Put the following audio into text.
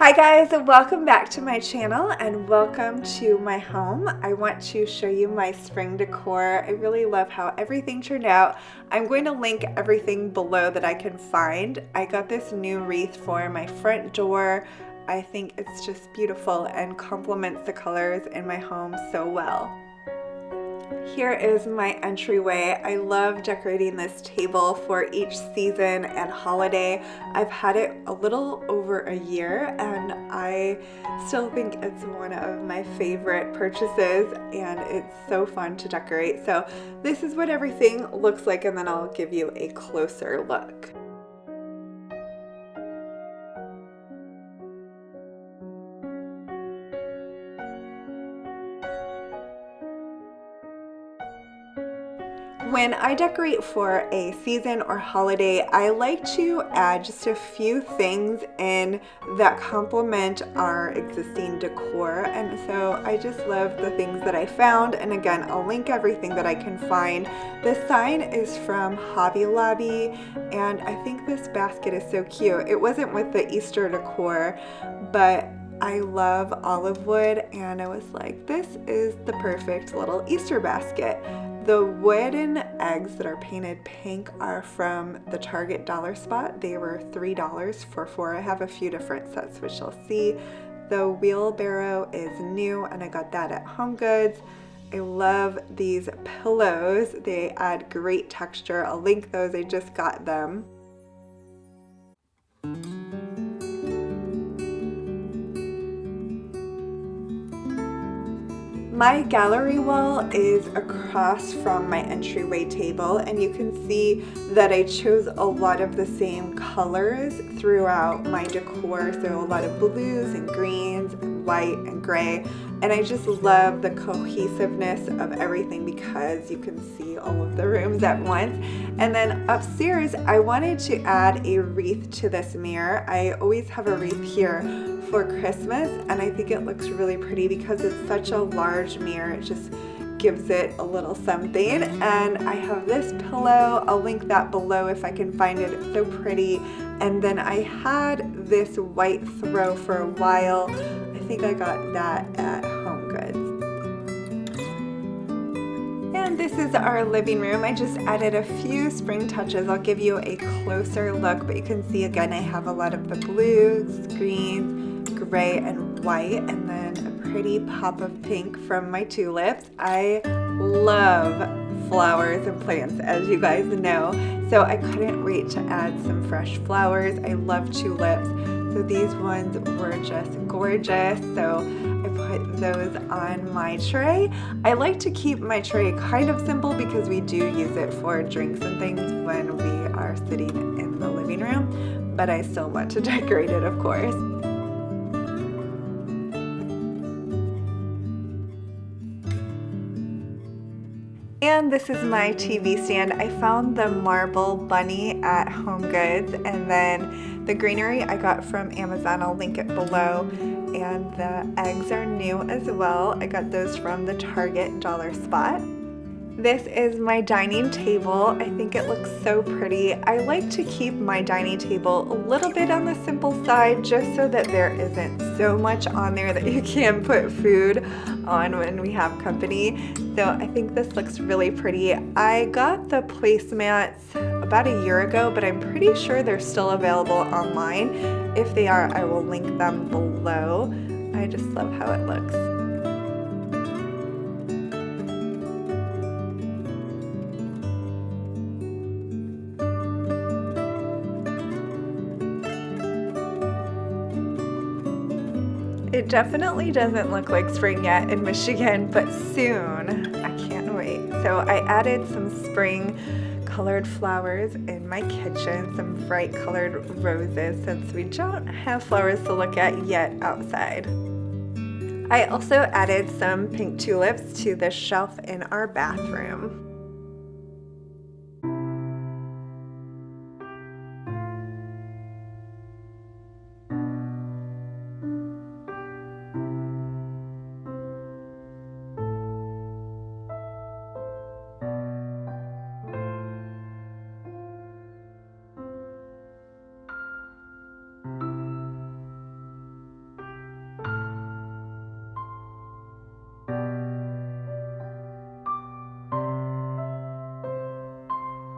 Hi guys, welcome back to my channel and welcome to my home. I want to show you my spring decor. I really love how everything turned out. I'm going to link everything below that I can find. I got this new wreath for my front door. I think it's just beautiful and complements the colors in my home so well. Here is my entryway. I love decorating this table for each season and holiday. I've had it a little over a year and I still think it's one of my favorite purchases and it's so fun to decorate. So this is what everything looks like and then I'll give you a closer look. When I decorate for a season or holiday, I like to add just a few things in that complement our existing decor. And so I just love the things that I found. And again, I'll link everything that I can find. This sign is from Hobby Lobby, and I think this basket is so cute. It wasn't with the Easter decor, but I love olive wood, and I was like, this is the perfect little Easter basket. The wooden eggs that are painted pink are from the Target dollar spot. They were $3 for 4. I have a few different sets, which you'll see. The wheelbarrow is new, and I got that at HomeGoods. I love these pillows. They add great texture. I'll link those. I just got them. My gallery wall is across from my entryway table, and you can see that I chose a lot of the same colors throughout my decor. So a lot of blues and greens and white and gray, and I just love the cohesiveness of everything because you can see all of the rooms at once. And then upstairs, I wanted to add a wreath to this mirror. I always have a wreath here for Christmas, and I think it looks really pretty because it's such a large mirror. It just gives it a little something. And I have this pillow. I'll link that below if I can find it. It's so pretty. And then I had this white throw for a while. I think I got that at HomeGoods. And this is our living room. I just added a few spring touches. I'll give you a closer look, but you can see again I have a lot of the blues, greens, gray and white, and then a pretty pop of pink from my tulips. I love flowers and plants, as you guys know, so I couldn't wait to add some fresh flowers. I love tulips, so these ones were just gorgeous, so I put those on my tray. I like to keep my tray kind of simple because we do use it for drinks and things when we are sitting in the living room, but I still want to decorate it, of course. And this is my TV stand. I found the marble bunny at HomeGoods, and then the greenery I got from Amazon. I'll link it below. And the eggs are new as well. I got those from the Target dollar spot. This is my dining table. I think it looks so pretty. I like to keep my dining table a little bit on the simple side just so that there isn't so much on there that you can't put food on when we have company. So I think this looks really pretty. I got the placemats about a year ago, but I'm pretty sure they're still available online. If they are, I will link them below. I just love how it looks. It definitely doesn't look like spring yet in Michigan, but soon. I can't wait. So I added some spring colored flowers in my kitchen, some bright colored roses since we don't have flowers to look at yet outside. I also added some pink tulips to the shelf in our bathroom.